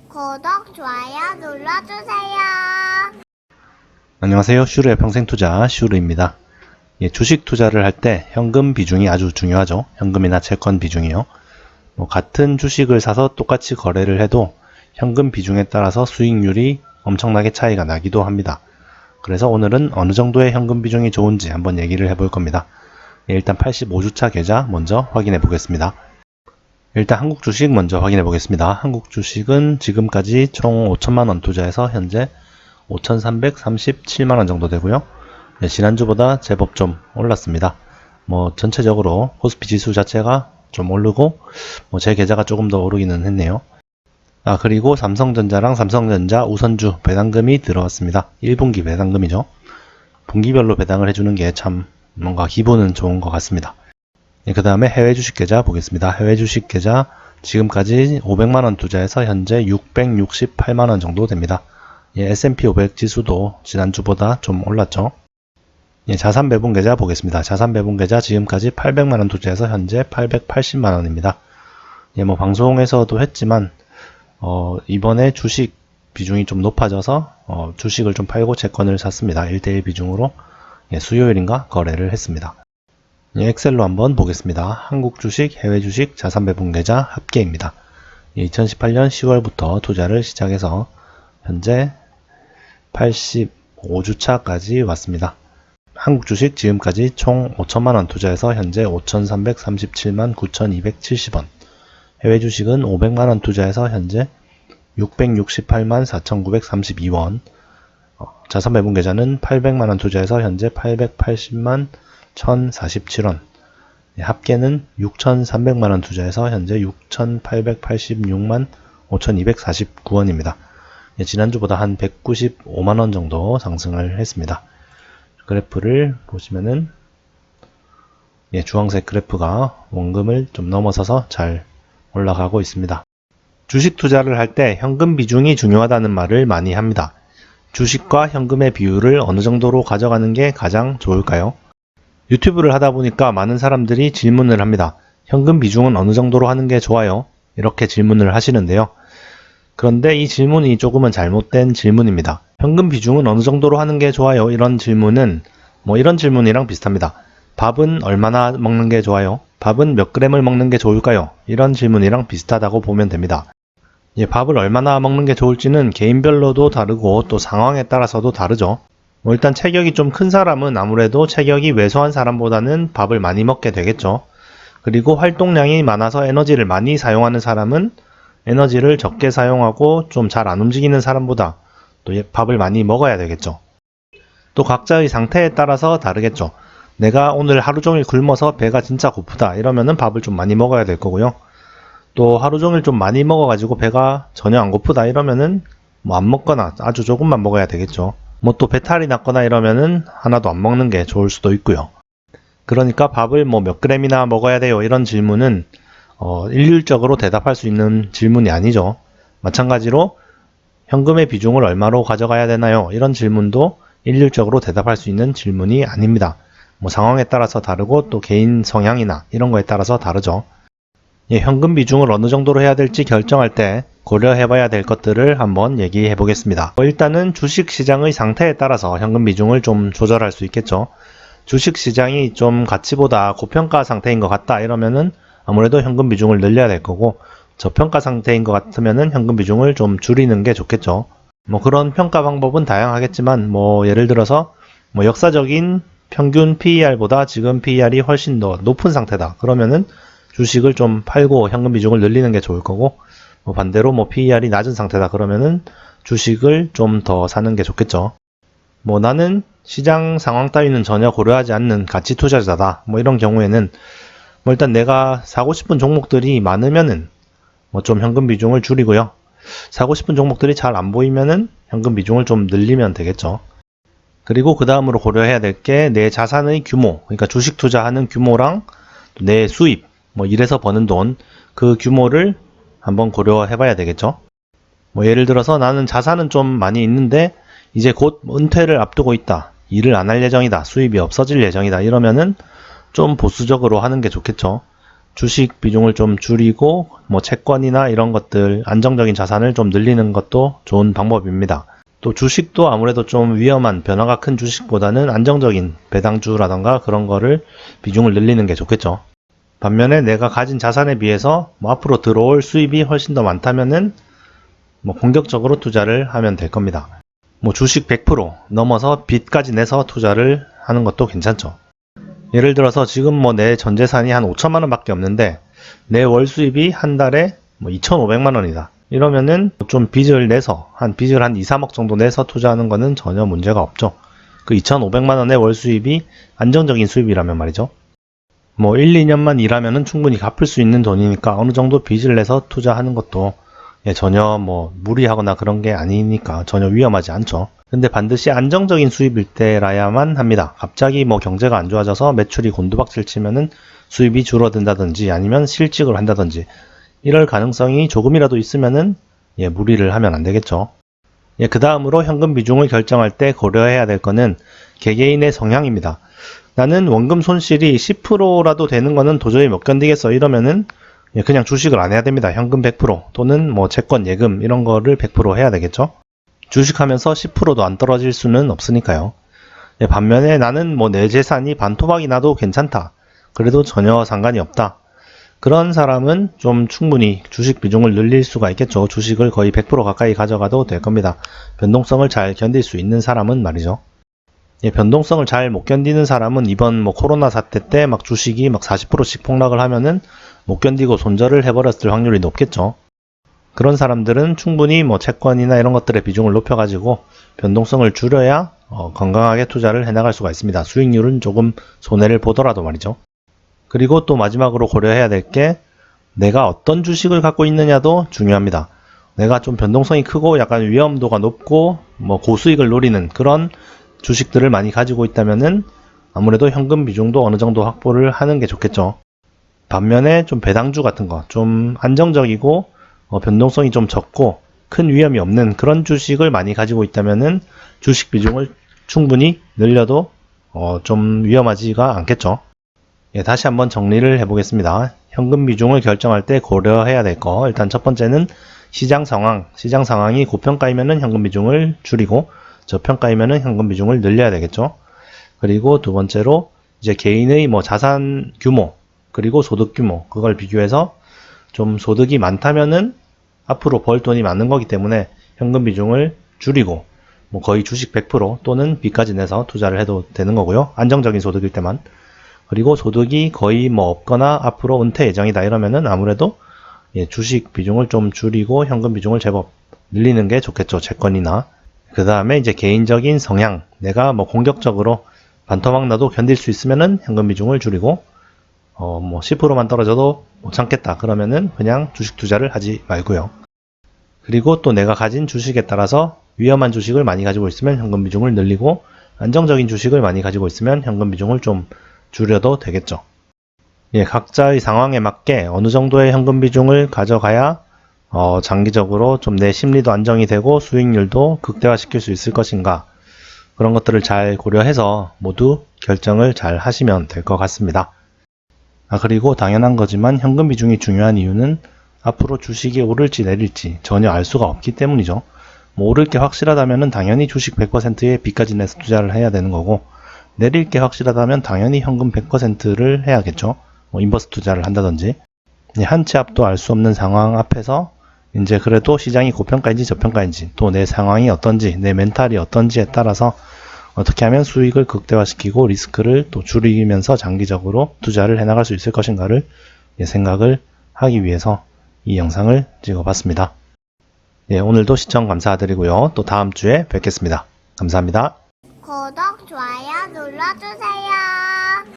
구독, 좋아요 눌러주세요. 안녕하세요. 슈르의 평생투자 슈르입니다. 주식 투자를 할 때 현금 비중이 아주 중요하죠. 현금이나 채권 비중이요. 같은 주식을 사서 똑같이 거래를 해도 현금 비중에 따라서 수익률이 엄청나게 차이가 나기도 합니다. 그래서 오늘은 어느 정도의 현금 비중이 좋은지 한번 얘기를 해볼 겁니다. 일단 85주차 계좌 먼저 확인해 보겠습니다. 일단 한국 주식 먼저 확인해 보겠습니다. 한국 주식은 지금까지 총 5천만원 투자해서 현재 5,337만원 정도 되고요. 지난주보다 제법 좀 올랐습니다. 전체적으로 코스피 지수 자체가 좀 오르고 제 계좌가 조금 더 오르기는 했네요. 그리고 삼성전자랑 삼성전자 우선주 배당금이 들어왔습니다. 1분기 배당금이죠. 분기별로 배당을 해주는 게 참 뭔가 기분은 좋은 것 같습니다. 그 다음에 해외 주식 계좌 보겠습니다. 해외 주식 계좌 지금까지 500만원 투자해서 현재 668만원 정도 됩니다. S&P 500 지수도 지난주보다 좀 올랐죠. 자산 배분 계좌 보겠습니다. 자산 배분 계좌 지금까지 800만원 투자해서 현재 880만원입니다. 방송에서도 했지만 이번에 주식 비중이 좀 높아져서 주식을 좀 팔고 채권을 샀습니다. 1대1 비중으로 수요일인가 거래를 했습니다. 엑셀로 한번 보겠습니다. 한국 주식, 해외 주식, 자산 배분 계좌 합계입니다. 2018년 10월부터 투자를 시작해서 현재 85주차까지 왔습니다. 한국 주식 지금까지 총 5천만원 투자해서 현재 5,337만 9,270원. 해외 주식은 500만원 투자해서 현재 668만 4,932원. 자산 배분 계좌는 800만원 투자해서 현재 880만 1,047원. 합계는 6,300만원 투자해서 현재 6,886만 5,249원입니다. 지난주보다 한 195만원 정도 상승을 했습니다. 그래프를 보시면은 주황색 그래프가 원금을 좀 넘어서서 잘 올라가고 있습니다. 주식 투자를 할 때 현금 비중이 중요하다는 말을 많이 합니다. 주식과 현금의 비율을 어느 정도로 가져가는 게 가장 좋을까요? 유튜브를 하다 보니까 많은 사람들이 질문을 합니다. 현금 비중은 어느 정도로 하는 게 좋아요? 이렇게 질문을 하시는데요. 그런데 이 질문이 조금은 잘못된 질문입니다. 현금 비중은 어느 정도로 하는 게 좋아요? 이런 질문은 이런 질문이랑 비슷합니다. 밥은 얼마나 먹는 게 좋아요? 밥은 몇 그램을 먹는 게 좋을까요? 이런 질문이랑 비슷하다고 보면 됩니다. 밥을 얼마나 먹는 게 좋을지는 개인별로도 다르고 또 상황에 따라서도 다르죠. 일단 체격이 좀 큰 사람은 아무래도 체격이 왜소한 사람보다는 밥을 많이 먹게 되겠죠. 그리고 활동량이 많아서 에너지를 많이 사용하는 사람은 에너지를 적게 사용하고 좀 잘 안 움직이는 사람보다 또 밥을 많이 먹어야 되겠죠. 또 각자의 상태에 따라서 다르겠죠. 내가 오늘 하루 종일 굶어서 배가 진짜 고프다 이러면은 밥을 좀 많이 먹어야 될 거고요. 또 하루 종일 좀 많이 먹어가지고 배가 전혀 안 고프다 이러면은 안 먹거나 아주 조금만 먹어야 되겠죠. 또 배탈이 났거나 이러면은 하나도 안 먹는 게 좋을 수도 있고요. 그러니까 밥을 몇 그램이나 먹어야 돼요 이런 질문은 일률적으로 대답할 수 있는 질문이 아니죠. 마찬가지로 현금의 비중을 얼마로 가져가야 되나요? 이런 질문도 일률적으로 대답할 수 있는 질문이 아닙니다. 상황에 따라서 다르고 또 개인 성향이나 이런 거에 따라서 다르죠. 현금 비중을 어느 정도로 해야 될지 결정할 때 고려해 봐야 될 것들을 한번 얘기해 보겠습니다. 일단은 주식시장의 상태에 따라서 현금 비중을 좀 조절할 수 있겠죠. 주식시장이 좀 가치보다 고평가 상태인 것 같다 이러면은 아무래도 현금 비중을 늘려야 될 거고, 저평가 상태인 것 같으면은 현금 비중을 좀 줄이는 게 좋겠죠. 그런 평가 방법은 다양하겠지만 예를 들어서 역사적인 평균 PER보다 지금 PER이 훨씬 더 높은 상태다 그러면은 주식을 좀 팔고 현금 비중을 늘리는 게 좋을 거고, 반대로 PER이 낮은 상태다 그러면은 주식을 좀 더 사는 게 좋겠죠. 나는 시장 상황 따위는 전혀 고려하지 않는 가치 투자자다 이런 경우에는 일단 내가 사고 싶은 종목들이 많으면은 좀 현금 비중을 줄이고요. 사고 싶은 종목들이 잘 안 보이면은 현금 비중을 좀 늘리면 되겠죠. 그리고 그 다음으로 고려해야 될 게 내 자산의 규모, 그러니까 주식 투자하는 규모랑 내 수입, 일해서 버는 돈, 그 규모를 한번 고려해 봐야 되겠죠. 예를 들어서 나는 자산은 좀 많이 있는데 이제 곧 은퇴를 앞두고 있다. 일을 안 할 예정이다. 수입이 없어질 예정이다. 이러면은 좀 보수적으로 하는 게 좋겠죠. 주식 비중을 좀 줄이고 뭐 채권이나 이런 것들 안정적인 자산을 좀 늘리는 것도 좋은 방법입니다. 또 주식도 아무래도 좀 위험한 변화가 큰 주식보다는 안정적인 배당주라던가 그런 거를 비중을 늘리는 게 좋겠죠. 반면에 내가 가진 자산에 비해서 뭐 앞으로 들어올 수입이 훨씬 더 많다면은 뭐 공격적으로 투자를 하면 될 겁니다. 뭐 주식 100% 넘어서 빚까지 내서 투자를 하는 것도 괜찮죠. 예를 들어서 지금 뭐 내 전재산이 한 5천만 원 밖에 없는데 내 월 수입이 한 달에 뭐 2,500만 원이다. 이러면은 좀 빚을 내서 한 2, 3억 정도 내서 투자하는 거는 전혀 문제가 없죠. 그 2,500만 원의 월 수입이 안정적인 수입이라면 말이죠. 뭐 1, 2년만 일하면은 충분히 갚을 수 있는 돈이니까 어느 정도 빚을 내서 투자하는 것도 전혀 뭐 무리하거나 그런 게 아니니까 전혀 위험하지 않죠. 근데 반드시 안정적인 수입일 때라야만 합니다. 갑자기 뭐 경제가 안 좋아져서 매출이 곤두박질 치면은 수입이 줄어든다든지 아니면 실직을 한다든지 이럴 가능성이 조금이라도 있으면은 무리를 하면 안 되겠죠. 그 다음으로 현금 비중을 결정할 때 고려해야 될 거는 개개인의 성향입니다. 나는 원금 손실이 10%라도 되는 거는 도저히 못 견디겠어 이러면은 그냥 주식을 안 해야 됩니다. 현금 100% 또는 뭐 채권, 예금 이런 거를 100% 해야 되겠죠. 주식하면서 10%도 안 떨어질 수는 없으니까요. 반면에 나는 뭐 내 재산이 반토막이 나도 괜찮다. 그래도 전혀 상관이 없다. 그런 사람은 좀 충분히 주식 비중을 늘릴 수가 있겠죠. 주식을 거의 100% 가까이 가져가도 될 겁니다. 변동성을 잘 견딜 수 있는 사람은 말이죠. 변동성을 잘 못 견디는 사람은 이번 뭐 코로나 사태 때 막 주식이 막 40%씩 폭락을 하면은 못 견디고 손절을 해버렸을 확률이 높겠죠. 그런 사람들은 충분히 뭐 채권이나 이런 것들의 비중을 높여가지고 변동성을 줄여야 건강하게 투자를 해나갈 수가 있습니다. 수익률은 조금 손해를 보더라도 말이죠. 그리고 또 마지막으로 고려해야 될 게 내가 어떤 주식을 갖고 있느냐도 중요합니다. 내가 좀 변동성이 크고 약간 위험도가 높고 뭐 고수익을 노리는 그런 주식들을 많이 가지고 있다면은 아무래도 현금 비중도 어느 정도 확보를 하는 게 좋겠죠. 반면에 좀 배당주 같은 거, 좀 안정적이고 변동성이 좀 적고 큰 위험이 없는 그런 주식을 많이 가지고 있다면은 주식 비중을 충분히 늘려도 좀 위험하지가 않겠죠. 다시 한번 정리를 해보겠습니다. 현금 비중을 결정할 때 고려해야 될 거, 일단 첫 번째는 시장 상황이 고평가이면은 현금 비중을 줄이고 저평가이면은 현금 비중을 늘려야 되겠죠. 그리고 두 번째로 이제 개인의 뭐 자산 규모 그리고 소득 규모 그걸 비교해서 좀 소득이 많다면은 앞으로 벌 돈이 많은 거기 때문에 현금 비중을 줄이고 뭐 거의 주식 100% 또는 빚까지 내서 투자를 해도 되는 거고요. 안정적인 소득일 때만. 그리고 소득이 거의 뭐 없거나 앞으로 은퇴 예정이다 이러면은 아무래도 주식 비중을 좀 줄이고 현금 비중을 제법 늘리는 게 좋겠죠. 채권이나. 그 다음에 이제 개인적인 성향, 내가 뭐 공격적으로 반토막 나도 견딜 수 있으면은 현금 비중을 줄이고 뭐 10%만 떨어져도 못 참겠다 그러면은 그냥 주식 투자를 하지 말고요. 그리고 또 내가 가진 주식에 따라서 위험한 주식을 많이 가지고 있으면 현금 비중을 늘리고 안정적인 주식을 많이 가지고 있으면 현금 비중을 좀 줄여도 되겠죠. 각자의 상황에 맞게 어느 정도의 현금 비중을 가져가야 장기적으로 좀 내 심리도 안정이 되고 수익률도 극대화시킬 수 있을 것인가 그런 것들을 잘 고려해서 모두 결정을 잘 하시면 될 것 같습니다. 그리고 당연한 거지만 현금 비중이 중요한 이유는 앞으로 주식이 오를지 내릴지 전혀 알 수가 없기 때문이죠. 뭐 오를 게 확실하다면 당연히 주식 100%에 빚까지 내서 투자를 해야 되는 거고 내릴 게 확실하다면 당연히 현금 100%를 해야겠죠. 뭐 인버스 투자를 한다든지 한 치 앞도 알 수 없는 상황 앞에서 이제 그래도 시장이 고평가인지 저평가인지 또 내 상황이 어떤지 내 멘탈이 어떤지에 따라서 어떻게 하면 수익을 극대화시키고 리스크를 또 줄이면서 장기적으로 투자를 해나갈 수 있을 것인가를 생각을 하기 위해서 이 영상을 찍어봤습니다. 오늘도 시청 감사드리고요. 또 다음 주에 뵙겠습니다. 감사합니다. 구독, 좋아요 눌러주세요.